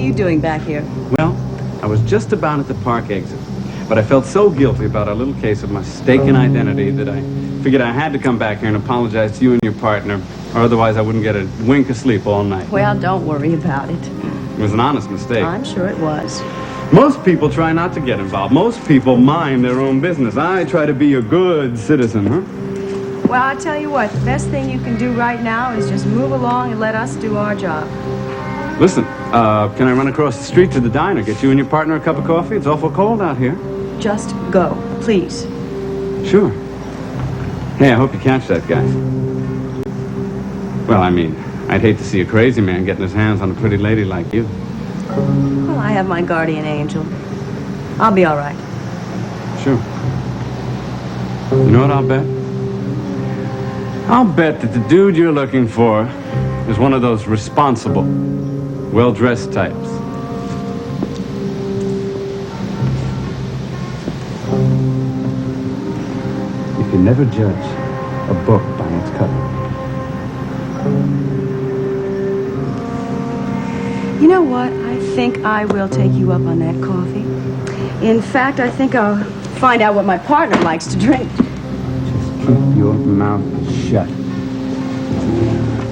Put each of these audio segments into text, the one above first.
you doing back here? Well, I was just about at the park exit, but I felt so guilty about our little case of mistaken identity that I figured I had to come back here and apologize to you and your partner, or otherwise I wouldn't get a wink of sleep all night. Well, don't worry about it. It was an honest mistake. I'm sure it was. Most people try not to get involved. Most people mind their own business. I try to be a good citizen, huh? Well, I tell you what, the best thing you can do right now is just move along and let us do our job. Listen, can I run across the street to the diner, get you and your partner a cup of coffee? It's awful cold out here. Just go, please. Sure. Hey, I hope you catch that guy. Well, I mean, I'd hate to see a crazy man getting his hands on a pretty lady like you. Well, I have my guardian angel. I'll be all right. Sure. You know what I'll bet? I'll bet that the dude you're looking for is one of those responsible, well-dressed types. You can never judge a book by its cover. You know what? I think I will take you up on that coffee. In fact, I think I'll find out what my partner likes to drink. Just keep your mouth shut.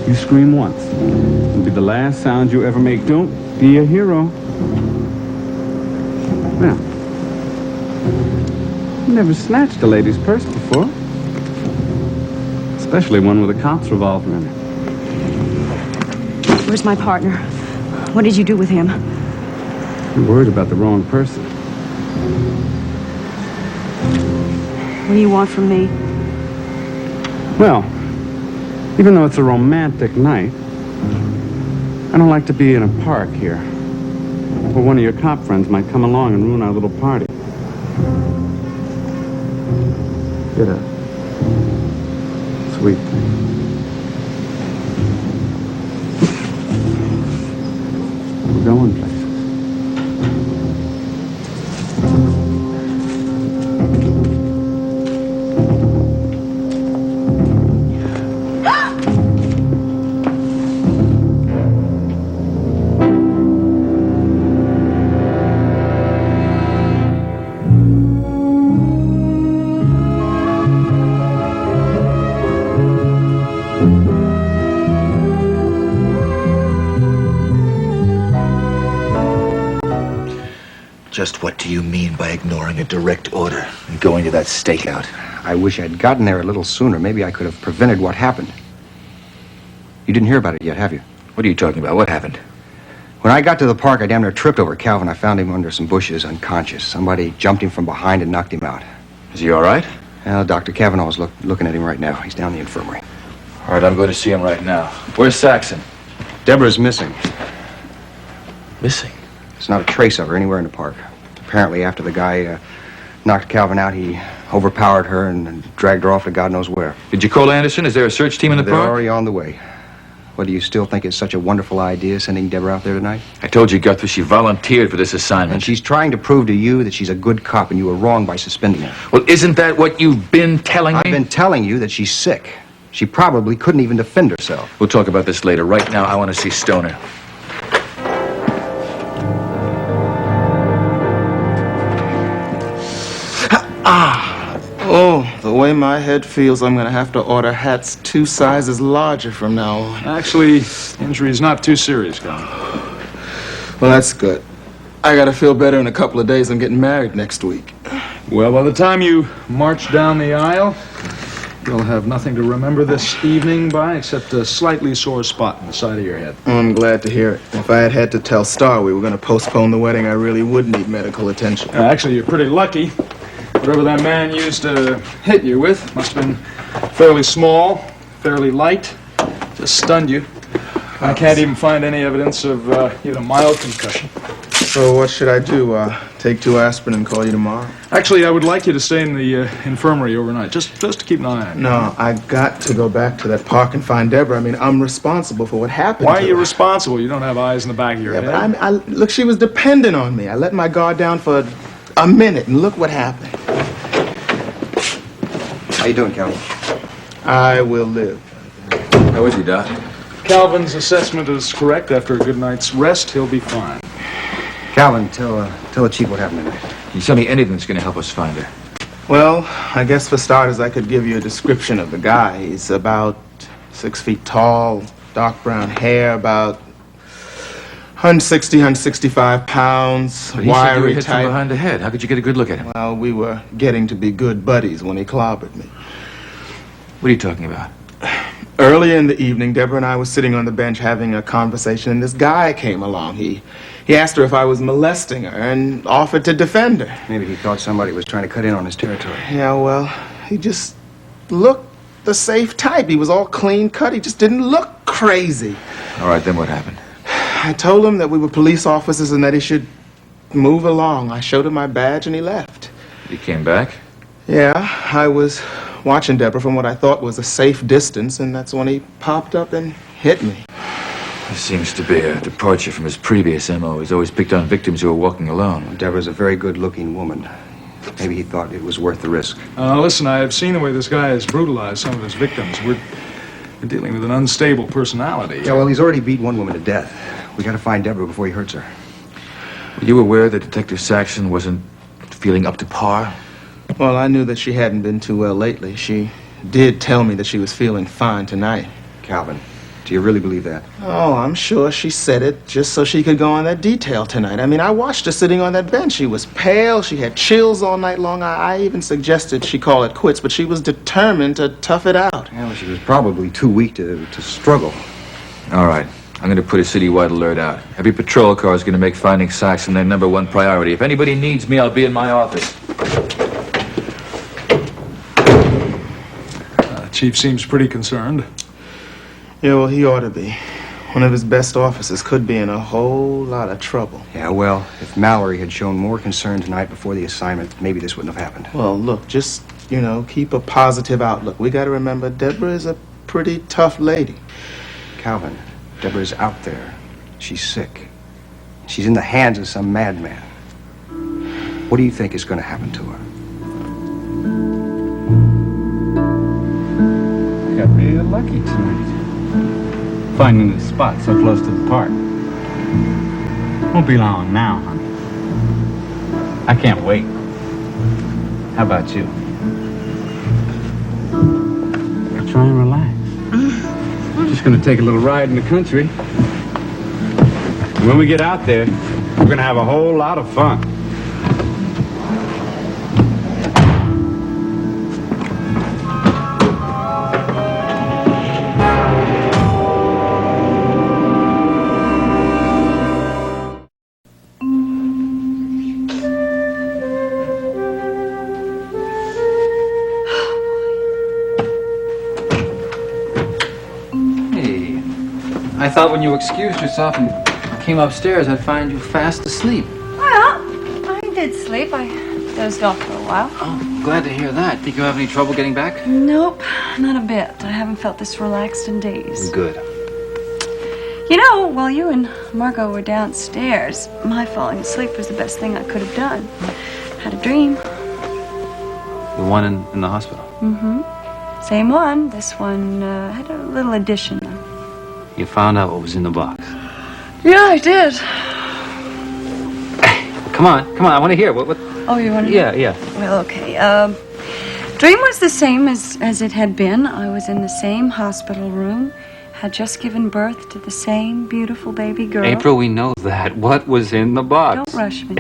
You scream once. It'll be the last sound you ever make. Don't be a hero. Now, you never snatched a lady's purse before. Especially one with a cop's revolver in it. Where's my partner? What did you do with him? You're worried about the wrong person. What do you want from me? Well, even though it's a romantic night, I don't like to be in a park here. Or one of your cop friends might come along and ruin our little party. Get up. Sweet thing. We're going places. Just what do you mean by ignoring a direct order and going to that stakeout? I wish I'd gotten there a little sooner. Maybe I could have prevented what happened. You didn't hear about it yet, have you? What are you talking about? What happened? When I got to the park, I damn near tripped over Calvin. I found him under some bushes, unconscious. Somebody jumped him from behind and knocked him out. Is he all right? Well, Dr. Kavanaugh's looking at him right now. He's down in the infirmary. All right, I'm going to see him right now. Where's Saxon? Deborah's missing. Missing? There's not a trace of her anywhere in the park. Apparently, after the guy knocked Calvin out, he overpowered her and dragged her off to God knows where. Did you call Anderson? Is there a search team in the They're park? already on the way. What, do you still think it's such a wonderful idea, sending Deborah out there tonight? I told you, Guthrie, she volunteered for this assignment. And she's trying to prove to you that she's a good cop, and you were wrong by suspending her. Well, isn't that what you've been telling me? I've been telling you that she's sick. She probably couldn't even defend herself. We'll talk about this later. Right now, I want to see Stoner. Oh, the way my head feels, I'm gonna have to order hats 2 sizes larger from now on. Actually, injury's not too serious, Colin. Well, that's good. I gotta feel better in a couple of days. I'm getting married next week. Well, by the time you march down the aisle, you'll have nothing to remember this evening by except a slightly sore spot in the side of your head. I'm glad to hear it. If I had had to tell Star we were gonna postpone the wedding, I really would need medical attention. Actually, you're pretty lucky. Whatever that man used to hit you with must have been fairly small, fairly light, just stunned you. I can't even find any evidence of even a mild concussion. So what should I do? Take 2 aspirin and call you tomorrow? Actually, I would like you to stay in the infirmary overnight, just to keep an eye on you. No, I got to go back to that park and find Deborah. I mean, I'm responsible for what happened. Why to are you her. responsible? You don't have eyes in the back of your Yeah, head. but look, she was dependent on me. I let my guard down for a minute, and look what happened. How you doing, Calvin? I will live. How is he, Doc? Calvin's assessment is correct. After a good night's rest, he'll be fine. Calvin, tell the chief what happened tonight. Can you tell me anything that's going to help us find her? Well, I guess for starters, I could give you a description of the guy. He's about 6 feet tall, dark brown hair, about 160, 165 pounds, But he said you were wiry hit from type. behind the head. How could you get a good look at him? Well, we were getting to be good buddies when he clobbered me. What are you talking about? Earlier in the evening, Deborah and I were sitting on the bench having a conversation, and this guy came along. He asked her if I was molesting her and offered to defend her. Maybe he thought somebody was trying to cut in on his territory. Yeah, well, he just looked the safe type. He was all clean cut. He just didn't look crazy. All right, then what happened? I told him that we were police officers and that he should move along. I showed him my badge and he left. He came back? Yeah, I was watching Deborah from what I thought was a safe distance, and that's when he popped up and hit me. This seems to be a departure from his previous MO. He's always picked on victims who are walking alone. Deborah's a very good-looking woman. Maybe he thought it was worth the risk. Listen, I've seen the way this guy has brutalized some of his victims. We're dealing with an unstable personality. Yeah, well, he's already beat one woman to death. We gotta find Deborah before he hurts her. Were you aware that Detective Saxon wasn't feeling up to par? Well, I knew that she hadn't been too well lately. She did tell me that she was feeling fine tonight. Calvin, do you really believe that? Oh, I'm sure she said it just so she could go on that detail tonight. I mean, I watched her sitting on that bench. She was pale. She had chills all night long. I even suggested she call it quits, but she was determined to tough it out. Well, she was probably too weak to struggle. All right. I'm going to put a citywide alert out. Every patrol car is going to make finding Saxon their #1 priority. If anybody needs me, I'll be in my office. Chief seems pretty concerned. Yeah, well, he ought to be. One of his best officers could be in a whole lot of trouble. Yeah, well, if Mallory had shown more concern tonight before the assignment, maybe this wouldn't have happened. Well, look, just, keep a positive outlook. We got to remember Deborah is a pretty tough lady. Calvin, Deborah's out there. She's sick. She's in the hands of some madman. What do you think is going to happen to her? Got really lucky tonight. Finding this spot so close to the park. Won't be long now, honey. I can't wait. How about you? Try and relax. Just gonna take a little ride in the country. When we get out there, we're gonna have a whole lot of fun. I thought when you excused yourself and came upstairs, I'd find you fast asleep. Well, I did sleep. I dozed off for a while. Oh, glad to hear that. Think you have any trouble getting back? Nope, not a bit. I haven't felt this relaxed in days. Good. While you and Margot were downstairs, my falling asleep was the best thing I could have done. Had a dream. The one in the hospital? Mm-hmm. Same one. This one had a little addition, though. You found out what was in the box. Yeah, I did. Come on, I want to hear. What? Oh, you want to? Yeah. Well, okay. Dream was the same as it had been. I was in the same hospital room, had just given birth to the same beautiful baby girl. April, we know that. What was in the box? Don't rush me.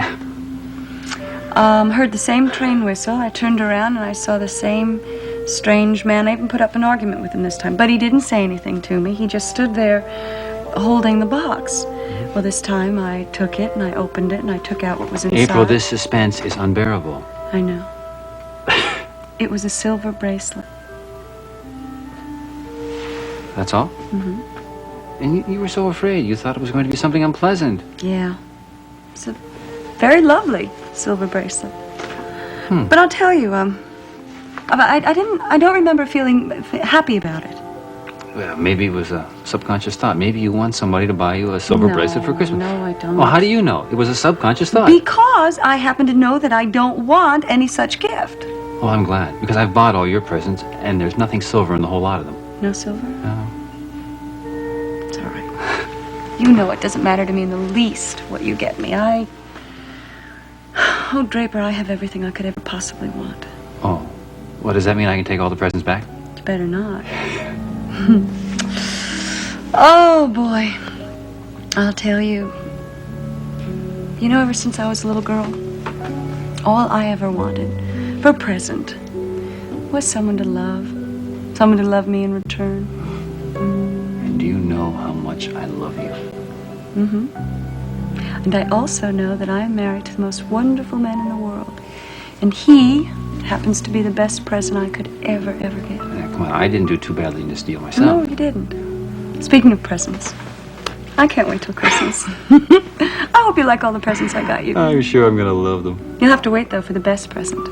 Heard the same train whistle. I turned around and I saw the same strange man. I even put up an argument with him this time, but he didn't say anything to me. He just stood there holding the box. Well, this time I took it and I opened it and I took out what was inside. April, this suspense is unbearable. I know. It was a silver bracelet. That's all? Mm-hmm. And you were so afraid. You thought it was going to be something unpleasant. Yeah. It's a very lovely silver bracelet. But I'll tell you, I don't remember feeling happy about it. Well, maybe it was a subconscious thought. Maybe you want somebody to buy you a silver bracelet for Christmas. No, I don't. Well, how do you know? It was a subconscious thought. Because I happen to know that I don't want any such gift. Well, I'm glad, because I've bought all your presents, and there's nothing silver in the whole lot of them. No silver? No. It's all right. You know it doesn't matter to me in the least what you get me. I Oh, Draper, I have everything I could ever possibly want. Oh, well, does that mean I can take all the presents back? You better not. Oh, boy. I'll tell you. You know, ever since I was a little girl, all I ever wanted for a present was someone to love. Someone to love me in return. And do you know how much I love you? Mm-hmm. And I also know that I am married to the most wonderful man in the world. And he happens to be the best present I could ever get. Yeah, come on, I didn't do too badly in this deal myself. No, you didn't. Speaking of presents, I can't wait till Christmas. I hope you like all the presents I got you. I'm sure I'm gonna love them. You'll have to wait, though, for the best present.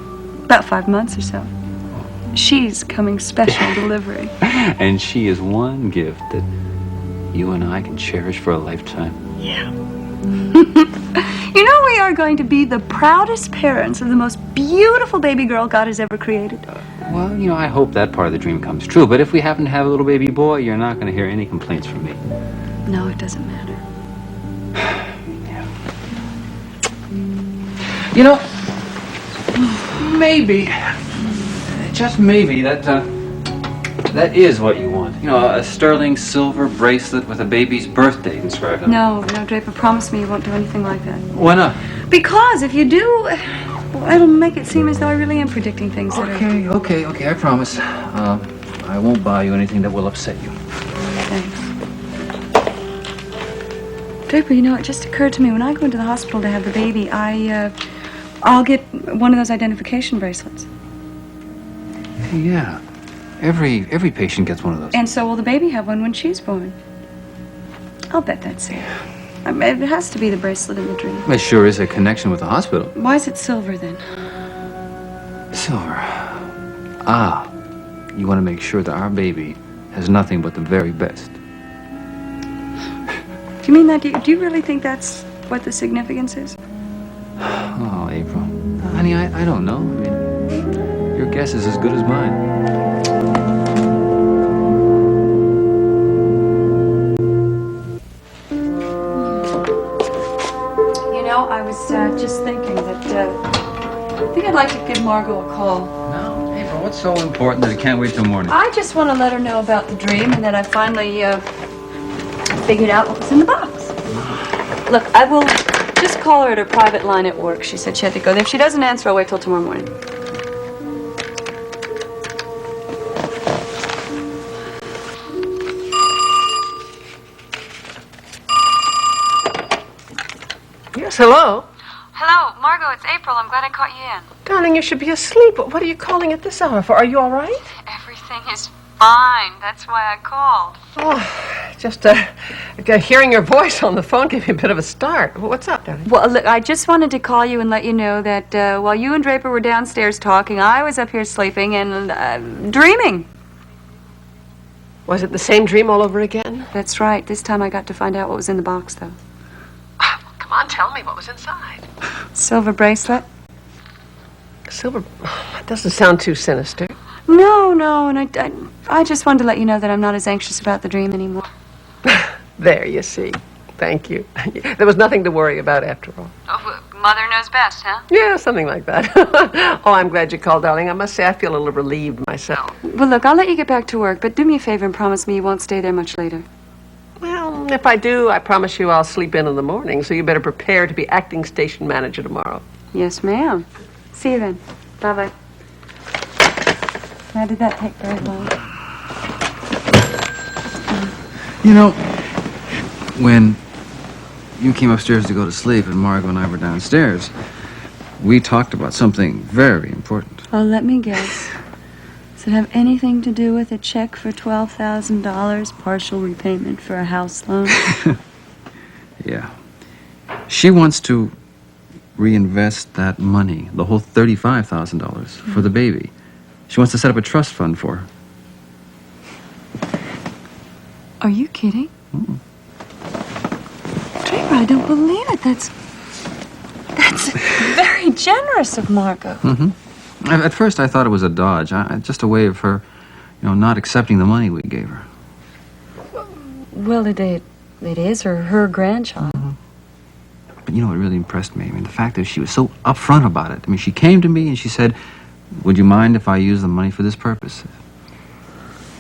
About 5 months or so. She's coming special delivery. And she is one gift that you and I can cherish for a lifetime. Yeah. You know, we are going to be the proudest parents of the most beautiful baby girl God has ever created. Well, you know, I hope that part of the dream comes true. But if we happen to have a little baby boy, you're not going to hear any complaints from me. No, it doesn't matter. Yeah. You know, maybe, just maybe, that is what you want. You know, a sterling silver bracelet with a baby's birthday inscribed on it. No, Draper, promise me you won't do anything like that. Why not? Because if you do, well, it'll make it seem as though I really am predicting things that are... Okay, I promise. I won't buy you anything that will upset you. Thanks. Draper, you know, it just occurred to me, when I go into the hospital to have the baby, I'll get one of those identification bracelets. Yeah. Every patient gets one of those. And so will the baby have one when she's born. I'll bet that's it. I mean, it has to be the bracelet in the dream. There sure is a connection with the hospital. Why is it silver, then? Silver. Ah. You want to make sure that our baby has nothing but the very best. Do you mean that? Do you really think that's what the significance is? Oh, April. Honey, I don't know. I mean, your guess is as good as mine. You know, I was just thinking that I think I'd like to give Margot a call. No, April, what's so important that it can't wait till morning? I just want to let her know about the dream and that I finally figured out what was in the box. Look, I will just call her at her private line at work. She said she had to go there. If she doesn't answer, I'll wait till tomorrow morning. Yes, hello? Hello, Margot, it's April. I'm glad I caught you in. Darling, you should be asleep. What are you calling at this hour for? Are you all right? Everything is fine. That's why I called. Oh, just hearing your voice on the phone gave me a bit of a start. What's up, darling? Well, look, I just wanted to call you and let you know that while you and Draper were downstairs talking, I was up here sleeping and dreaming. Was it the same dream all over again? That's right. This time I got to find out what was in the box, though. Come on, tell me what was inside. Silver bracelet. Silver. That doesn't sound too sinister. No, and I just wanted to let you know that I'm not as anxious about the dream anymore. There, you see. Thank you. There was nothing to worry about after all. Oh, mother knows best, huh? Yeah, something like that. Oh, I'm glad you called, darling. I must say I feel a little relieved myself. Well, look, I'll let you get back to work, but do me a favor and promise me you won't stay there much later. Well, if I do, I promise you I'll sleep in the morning, so you better prepare to be acting station manager tomorrow. Yes, ma'am. See you then. Bye-bye. Now, did that take very long? You know, when you came upstairs to go to sleep and Margot and I were downstairs, we talked about something very important. Oh, let me guess. Does it have anything to do with a check for $12,000, partial repayment for a house loan? Yeah. She wants to reinvest that money, the whole $35,000, for the baby. She wants to set up a trust fund for her. Are you kidding? Draper, I don't believe it. That's very generous of Margot. Mm-hmm. At first, I thought it was a dodge, just a way of her, not accepting the money we gave her. Well, it is her grandchild. Mm-hmm. But you know what really impressed me? I mean, the fact that she was so upfront about it. I mean, she came to me and she said, "Would you mind if I use the money for this purpose?"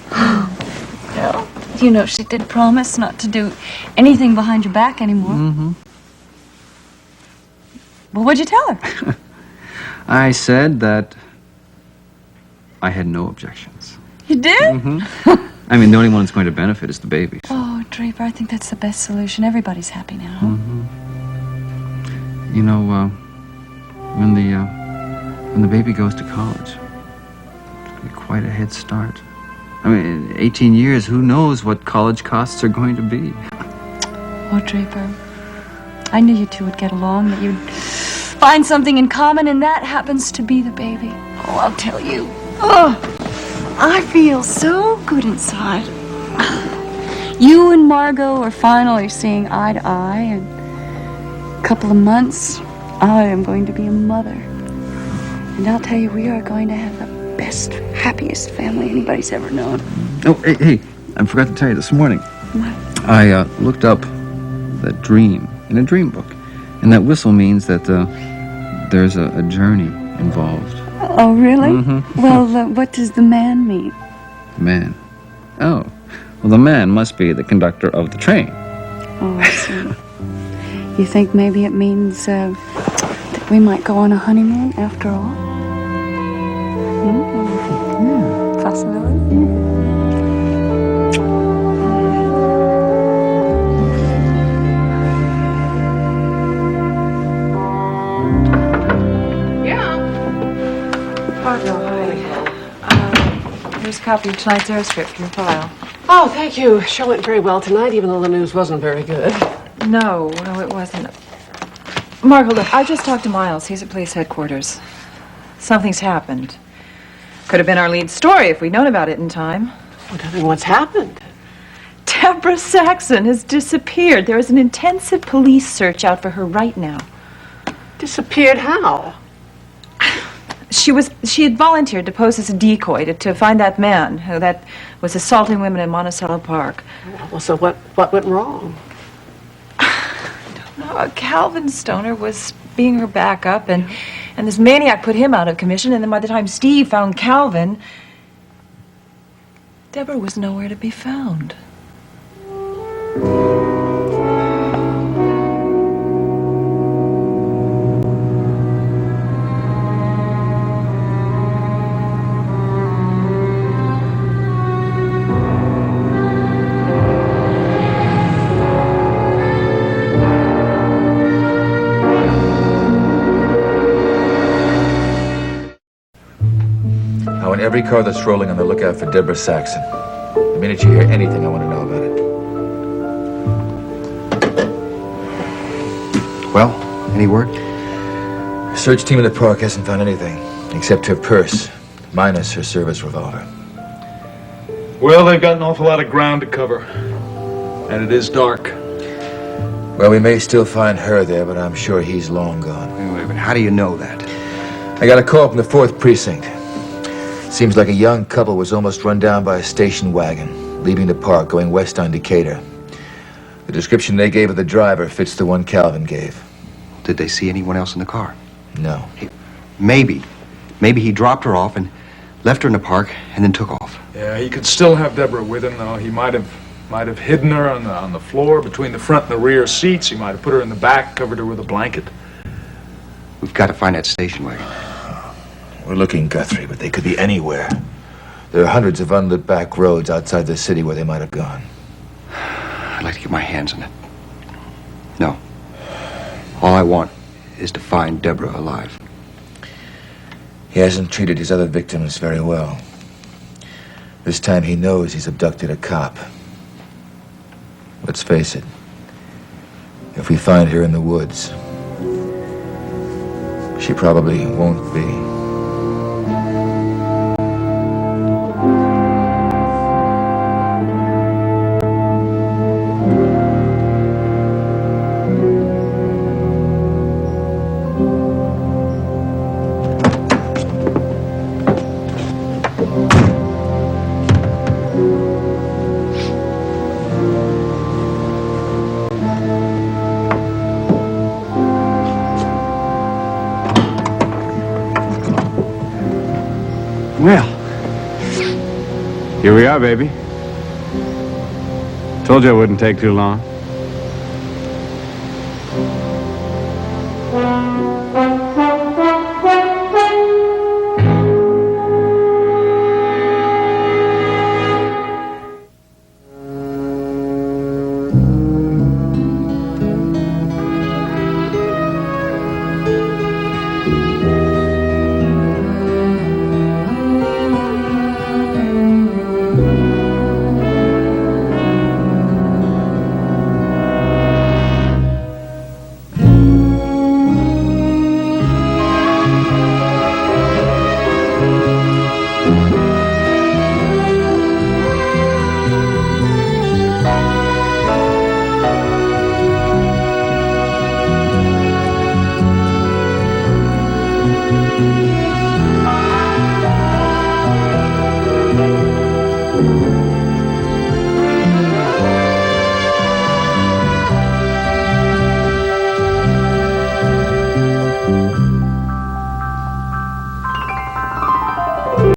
Well, you know, she did promise not to do anything behind your back anymore. Mm-hmm. Well, what'd you tell her? I said that I had no objections. You did? Mm-hmm. I mean, the only one that's going to benefit is the baby. Oh, Draper, I think that's the best solution. Everybody's happy now. Mm-hmm. You know, when the baby goes to college, it'll be quite a head start. I mean, in 18 years, who knows what college costs are going to be? Oh, Draper, I knew you two would get along, that you'd find something in common, and that happens to be the baby. Oh, I'll tell you. Oh, I feel so good inside. You and Margot are finally seeing eye to eye. In a couple of months, I am going to be a mother. And I'll tell you, we are going to have the best, happiest family anybody's ever known. Oh, hey, I forgot to tell you this morning. What? I looked up that dream in a dream book. And that whistle means that there's a journey involved. Oh, really? Mm-hmm. Well, what does the man mean? Man. Oh. Well, the man must be the conductor of the train. Oh, I see. You think maybe it means that we might go on a honeymoon after all? Yeah. Possibility? Here's a copy of tonight's airstrip for your file. Oh, thank you. Show went very well tonight, even though the news wasn't very good. No, it wasn't. Margot, look, I just talked to Miles. He's at police headquarters. Something's happened. Could have been our lead story if we'd known about it in time. Well, tell me what's happened. Deborah Saxon has disappeared. There is an intensive police search out for her right now. Disappeared how? She had volunteered to pose as a decoy to find that man that was assaulting women in Monticello Park. Well, so what went wrong? Calvin Stoner was being her backup, and this maniac put him out of commission, and then by the time Steve found Calvin, Deborah was nowhere to be found. I want every car that's rolling on the lookout for Deborah Saxon. The minute you hear anything, I want to know about it. Well, any word? Search team in the park hasn't found anything, except her purse, minus her service revolver. Well, they've got an awful lot of ground to cover. And it is dark. Well, we may still find her there, but I'm sure he's long gone. Wait, but how do you know that? I got a call from the 4th precinct. Seems like a young couple was almost run down by a station wagon, leaving the park, going west on Decatur. The description they gave of the driver fits the one Calvin gave. Did they see anyone else in the car? No. Maybe he dropped her off and left her in the park and then took off. Yeah, he could still have Deborah with him, though. He might have hidden her on the floor between the front and the rear seats. He might have put her in the back, covered her with a blanket. We've got to find that station wagon. We're looking, Guthrie, but they could be anywhere. There are hundreds of unlit back roads outside the city where they might have gone. I'd like to get my hands on it. No. All I want is to find Deborah alive. He hasn't treated his other victims very well. This time he knows he's abducted a cop. Let's face it. If we find her in the woods, she probably won't be. Well, here we are, baby. Told you it wouldn't take too long.